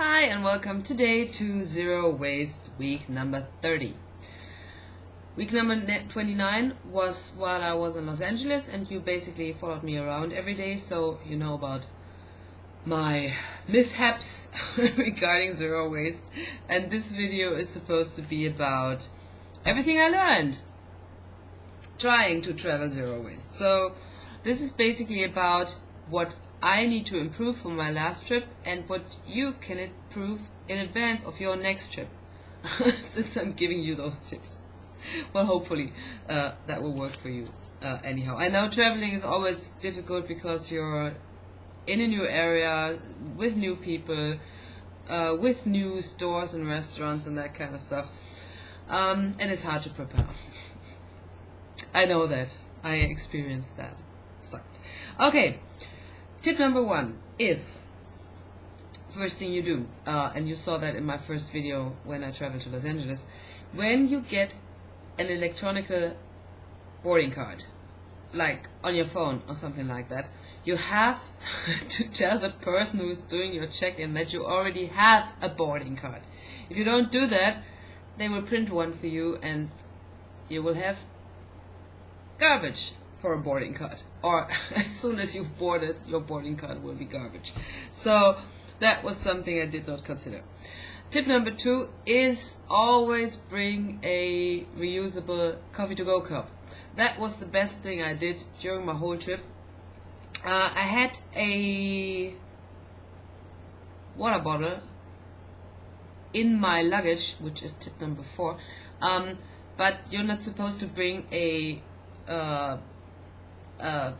Hi and welcome today to Zero Waste week number 30. Week number 29 was while I was in Los Angeles, and you basically followed me around every day, so you know about my mishaps regarding zero waste. And this video is supposed to be about everything I learned trying to travel zero waste. So this is basically about what I need to improve from my last trip and what you can improve in advance of your next trip, since I'm giving you those tips. Well, hopefully that will work for you. Anyhow, I know traveling is always difficult because you're in a new area with new people, with new stores and restaurants and that kind of stuff, and it's hard to prepare. I know that. I experienced that. Sucked. Okay. Tip number 1 is, first thing you do, and you saw that in my first video when I traveled to Los Angeles, when you get an electronic boarding card, like on your phone or something like that, you have to tell the person who is doing your check-in that you already have a boarding card. If you don't do that, they will print one for you and you will have garbage for a boarding card, or as soon as you've boarded, your boarding card will be garbage. So that was something I did not consider. Tip number 2 is always bring a reusable coffee to go cup. That was the best thing I did during my whole trip. I had a water bottle in my luggage, which is tip number 4, but you're not supposed to bring a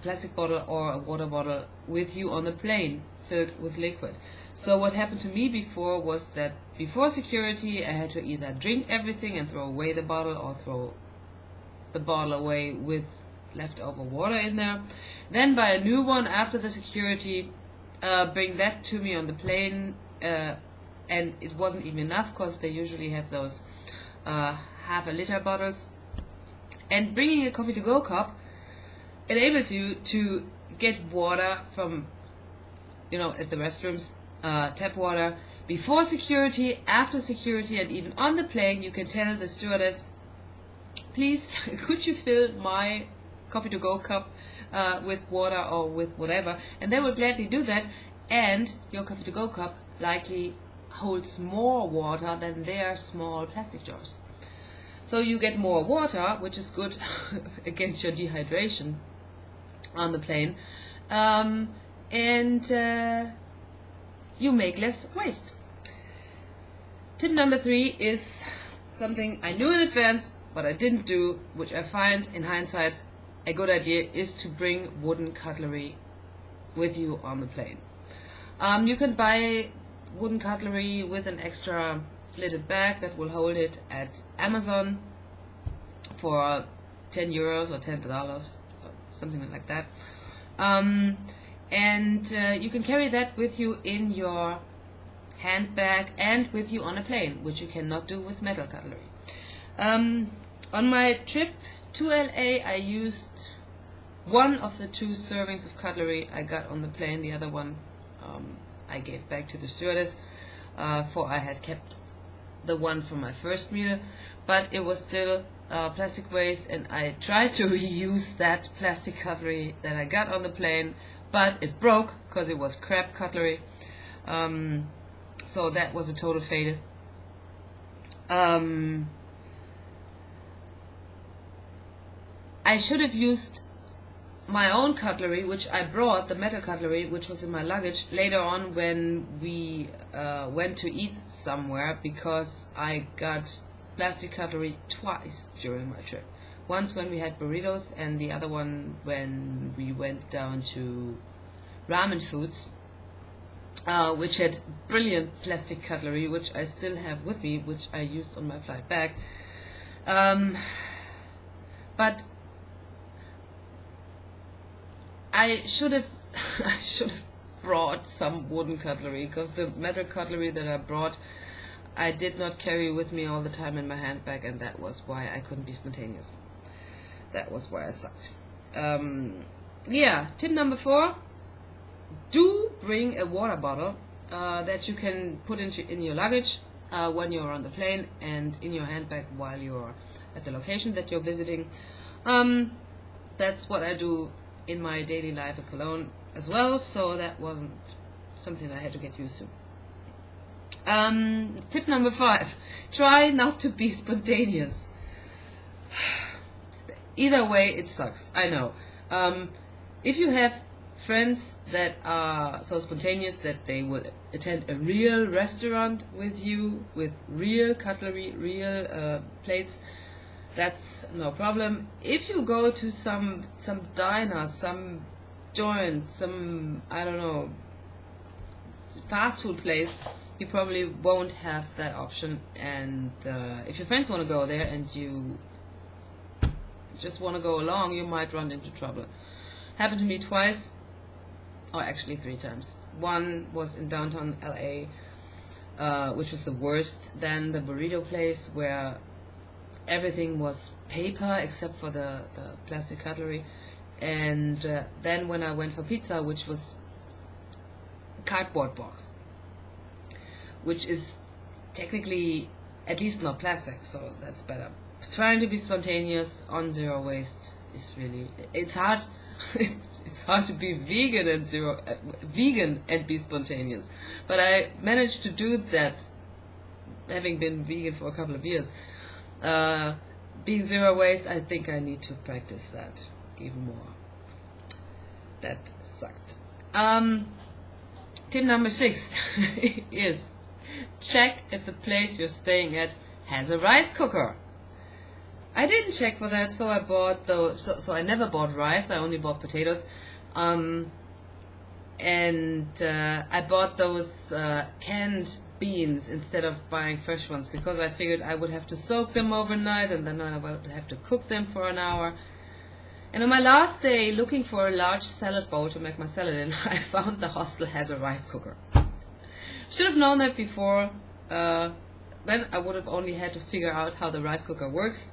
plastic bottle or a water bottle with you on the plane filled with liquid. So what happened to me before was that before security I had to either drink everything and throw away the bottle, or throw the bottle away with leftover water in there, then buy a new one after the security, bring that to me on the plane, and it wasn't even enough because they usually have those half a liter bottles. And bringing a coffee to go cup enables you to get water from, at the restrooms, tap water, before security, after security, and even on the plane. You can tell the stewardess, please, could you fill my coffee to go cup with water or with whatever, and they will gladly do that, and your coffee to go cup likely holds more water than their small plastic jars. So you get more water, which is good against your dehydration on the plane, and you make less waste. Tip number 3 is something I knew in advance but I didn't do, which I find in hindsight a good idea, is to bring wooden cutlery with you on the plane. You can buy wooden cutlery with an extra lidded bag that will hold it at Amazon for 10 euros or $10, something like that. And you can carry that with you in your handbag and with you on a plane, which you cannot do with metal cutlery. On my trip to LA, I used one of the 2 servings of cutlery I got on the plane. The other one I gave back to the stewardess, for I had kept the one from my first meal, but it was still plastic waste, and I tried to reuse that plastic cutlery that I got on the plane, but it broke because it was crap cutlery. So that was a total fail. I should have used my own cutlery, which I brought, the metal cutlery, which was in my luggage, later on when we went to eat somewhere, because I got plastic cutlery twice during my trip. Once when we had burritos, and the other one when we went down to Ramen Foods, which had brilliant plastic cutlery, which I still have with me, which I used on my flight back. But I should have brought some wooden cutlery, because the metal cutlery that I brought I did not carry with me all the time in my handbag, and that was why I couldn't be spontaneous. That was why I sucked. Yeah, tip number 4, do bring a water bottle that you can put in your luggage when you're on the plane and in your handbag while you're at the location that you're visiting. That's what I do in my daily life at Cologne as well, so that wasn't something I had to get used to. Tip number 5, try not to be spontaneous. Either way, it sucks, I know. If you have friends that are so spontaneous that they will attend a real restaurant with you, with real cutlery, real plates, that's no problem. If you go to some diner, some joint, some, I don't know, fast food place, you probably won't have that option. And if your friends want to go there and you just want to go along, you might run into trouble. Happened to me twice, or actually 3 times. One was in downtown LA, which was the worst. Then the burrito place, where everything was paper except for the plastic cutlery. And then when I went for pizza, which was cardboard box, which is technically at least not plastic, so that's better. Trying to be spontaneous on zero waste is really, it's hard. It's hard to be vegan and be spontaneous, but I managed to do that, having been vegan for a couple of years. Being zero waste, I think I need to practice that even more. That sucked. Tip number 6 is check if the place you're staying at has a rice cooker. I didn't check for that, so I bought those. So I never bought rice. I only bought potatoes, and I bought those canned beans instead of buying fresh ones, because I figured I would have to soak them overnight and then I would have to cook them for an hour. And on my last day, looking for a large salad bowl to make my salad in, I found the hostel has a rice cooker. Should have known that before. Then I would have only had to figure out how the rice cooker works.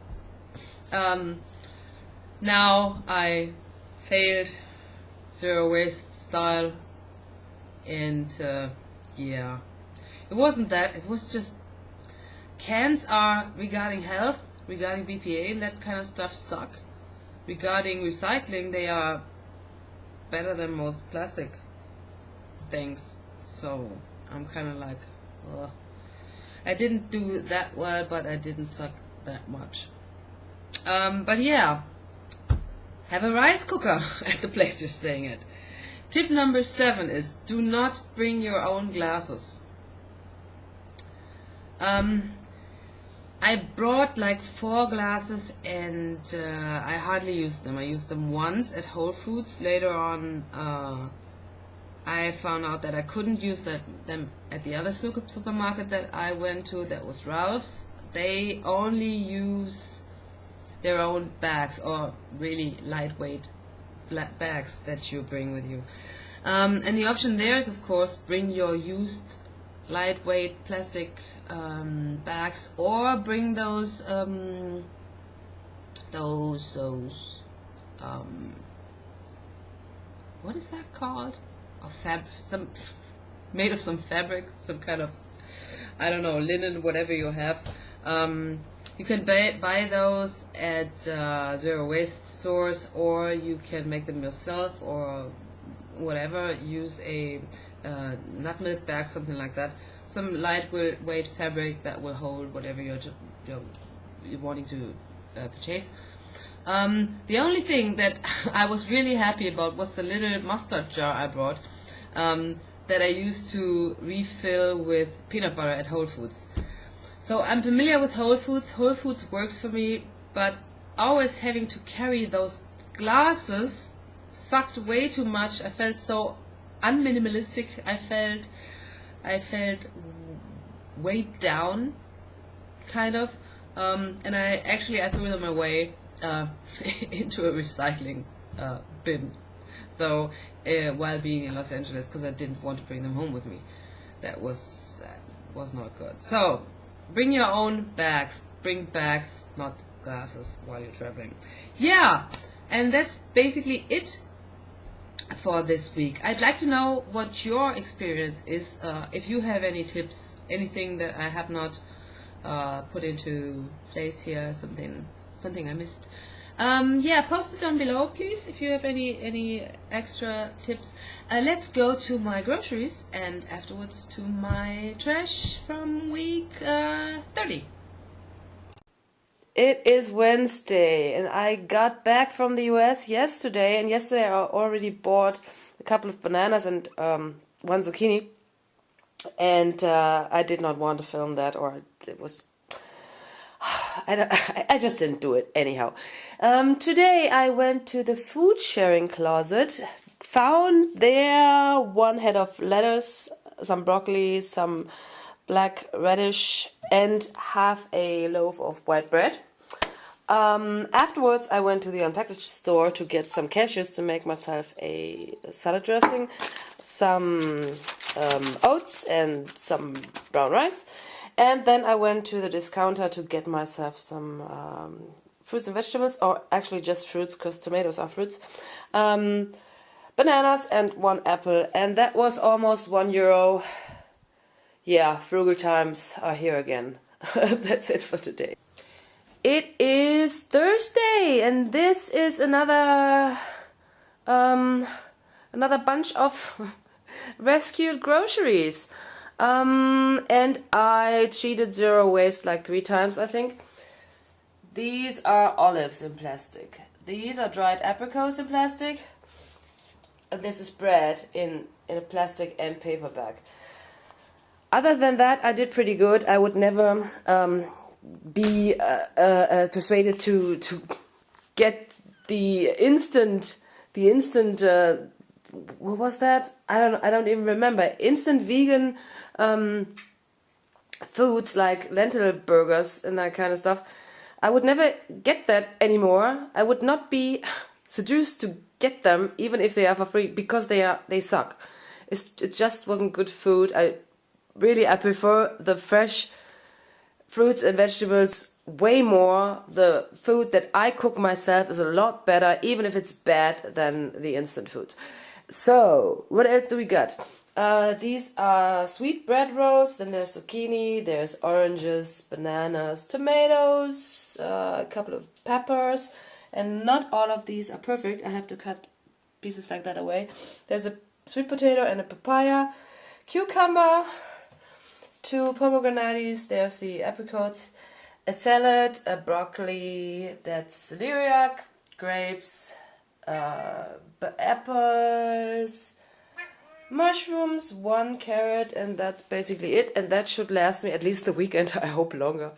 Now I failed zero waste style, and yeah, it wasn't that, it was just cans are, regarding health, regarding BPA and that kind of stuff, suck. Regarding recycling, they are better than most plastic things, so I'm kind of like, ugh. I didn't do that well, but I didn't suck that much. But yeah, have a rice cooker at the place you're staying at. Tip number 7 is do not bring your own glasses. I brought like 4 glasses and I hardly used them. I used them once at Whole Foods. Later on, I found out that I couldn't use them at the other supermarket that I went to, that was Ralph's. They only use their own bags, or really lightweight bags that you bring with you. And the option there is, of course, bring your used lightweight plastic bags, or bring those what is that called? Some made of some fabric, some kind of, I don't know, linen, whatever you have. You can buy those at zero waste stores, or you can make them yourself, or whatever. Use a nut milk bag, something like that. Some lightweight fabric that will hold whatever you're wanting to purchase. The only thing that I was really happy about was the little mustard jar I brought, that I used to refill with peanut butter at Whole Foods. So I'm familiar with Whole Foods. Whole Foods works for me, but always having to carry those glasses sucked way too much. I felt so unminimalistic. I felt weighed down, kind of. And I threw them away into a recycling bin, though, while being in Los Angeles, because I didn't want to bring them home with me. That was not good. So bring your own bags. Bring bags, not glasses, while you're traveling. Yeah, and that's basically it for this week. I'd like to know what your experience is, if you have any tips, anything that I have not put into place here, something I missed. Yeah, post it down below, please, if you have any extra tips. Let's go to my groceries and afterwards to my trash from week 30. It is Wednesday and I got back from the US yesterday, and yesterday I already bought a couple of bananas and one zucchini, and I did not want to film that, or it was I just didn't do it anyhow. Today I went to the food sharing closet, found there one head of lettuce, some broccoli, some black radish, and half a loaf of white bread. Afterwards I went to the unpackaged store to get some cashews to make myself a salad dressing, some oats and some brown rice. And then I went to the discounter to get myself some fruits and vegetables, or actually just fruits, because tomatoes are fruits. Bananas and one apple, and that was almost €1. Yeah, frugal times are here again. That's it for today. It is Thursday, and this is another bunch of rescued groceries. And I cheated zero waste like 3 times, I think. These are olives in plastic. These are dried apricots in plastic. And this is bread in a plastic and paper bag. Other than that, I did pretty good. I would never be persuaded to get the instant what was that? I don't even remember. Instant vegan foods like lentil burgers and that kind of stuff. I would never get that anymore. I would not be seduced to get them, even if they are for free, because they suck. It just wasn't good food. I prefer the fresh fruits and vegetables way more. The food that I cook myself is a lot better, even if it's bad, than the instant food. So, what else do we got? These are sweet bread rolls, then there's zucchini, there's oranges, bananas, tomatoes, a couple of peppers, and not all of these are perfect. I have to cut pieces like that away. There's a sweet potato and a papaya, cucumber, 2 pomegranates, there's the apricots, a salad, a broccoli, that's celeriac, grapes, apples, mushrooms, 1 carrot, and that's basically it. And that should last me at least the weekend, I hope longer.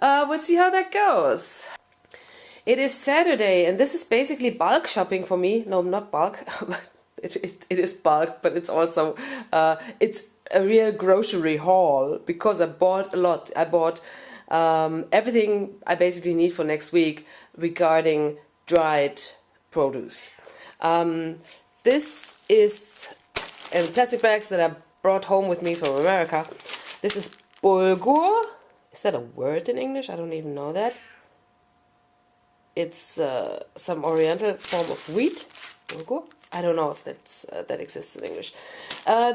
We'll see how that goes. It is Saturday, and this is basically bulk shopping for me. No, not bulk, but it is bulk, but it's also it's a real grocery haul, because I bought a lot. I bought everything I basically need for next week regarding dried produce. This is in plastic bags that I brought home with me from America. This is bulgur. Is that a word in English? I don't even know that. It's some oriental form of wheat. Bulgur. I don't know if that exists in English.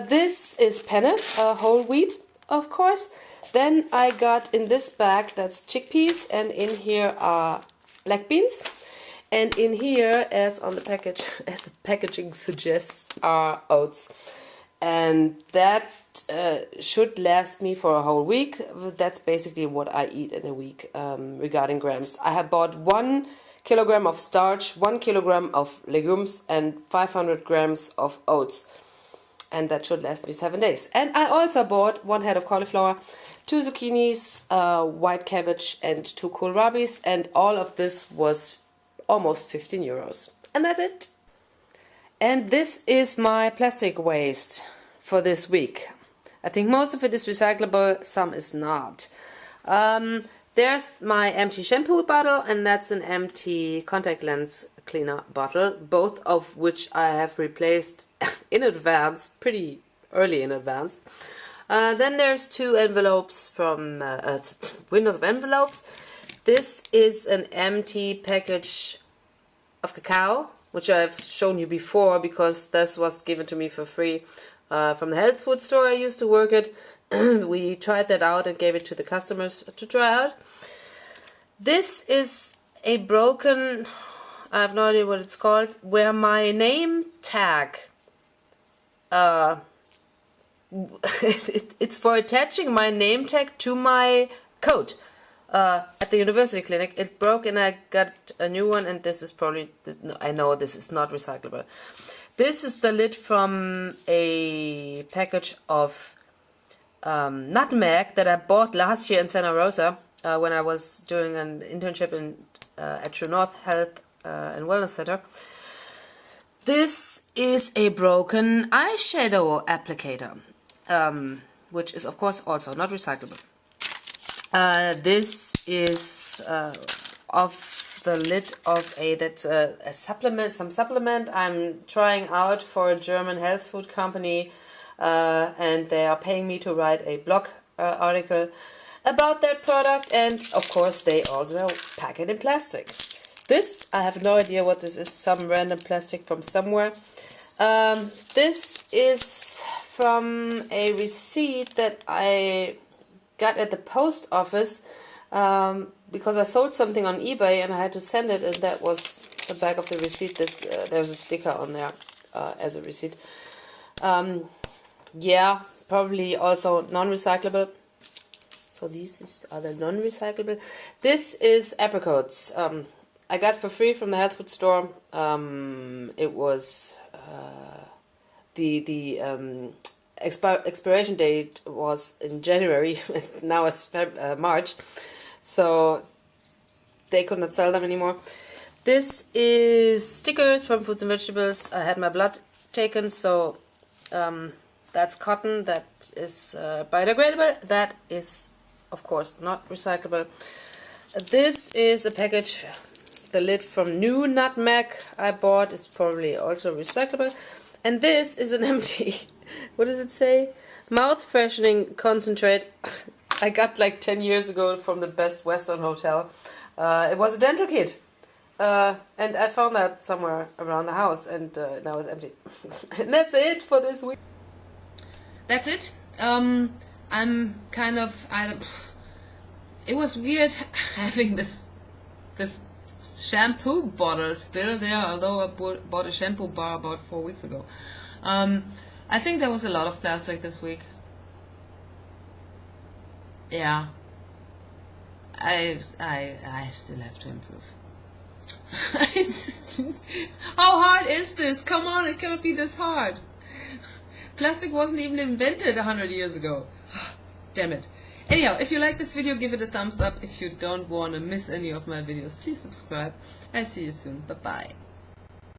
This is penne, whole wheat, of course. Then I got in this bag, that's chickpeas, and in here are black beans. And in here, as on the package, as the packaging suggests, are oats. And that should last me for a whole week. That's basically what I eat in a week regarding grams. I have bought 1 kilogram of starch, 1 kilogram of legumes, and 500 grams of oats. And that should last me 7 days. And I also bought 1 head of cauliflower, 2 zucchinis, white cabbage, and 2 kohlrabis. And all of this was almost €15. And that's it. And this is my plastic waste for this week. I think most of it is recyclable, some is not. There's my empty shampoo bottle, and that's an empty contact lens cleaner bottle, both of which I have replaced in advance, pretty early in advance. Then there's 2 envelopes from windows of envelopes. This is an empty package of cacao, which I've shown you before because this was given to me for free from the health food store I used to work at. We tried that out and gave it to the customers to try out. This is a broken, I have no idea what it's called, where my name tag, it's for attaching my name tag to my coat at the university clinic. It broke and I got a new one, and this is probably, I know this is not recyclable. This is the lid from a package of nutmeg that I bought last year in Santa Rosa when I was doing an internship at True North Health and Wellness Center. This is a broken eyeshadow applicator, which is of course also not recyclable. This is of the lid of a supplement, some supplement I'm trying out for a German health food company, and they are paying me to write a blog article about that product, and of course they also pack it in plastic. This, I have no idea what this is, some random plastic from somewhere. This is from a receipt that I got at the post office because I sold something on eBay and I had to send it, and that was the back of the receipt. There's a sticker on there as a receipt. Yeah, probably also non-recyclable. So these are the non-recyclable. This is apricots. I got for free from the health food store. It was the expiration date was in January. Now it's March, so they could not sell them anymore. This is stickers from Fruits and Vegetables. I had my blood taken, so that's cotton. That is biodegradable. That is, of course, not recyclable. This is a package, the lid from new nutmeg I bought. It's probably also recyclable. And this is an empty, what does it say? Mouth freshening concentrate. I got like 10 years ago from the Best Western Hotel. It was a dental kit. And I found that somewhere around the house, and now it's empty. And that's it for this week. That's it. I'm kind of, it was weird having this shampoo bottle still there, although I bought a shampoo bar about 4 weeks ago. I think there was a lot of plastic this week. Yeah. I still have to improve. How hard is this? Come on, it cannot be this hard. Plastic wasn't even invented 100 years ago. Damn it. Anyhow, if you like this video, give it a thumbs up. If you don't want to miss any of my videos, please subscribe. I'll see you soon. Bye-bye.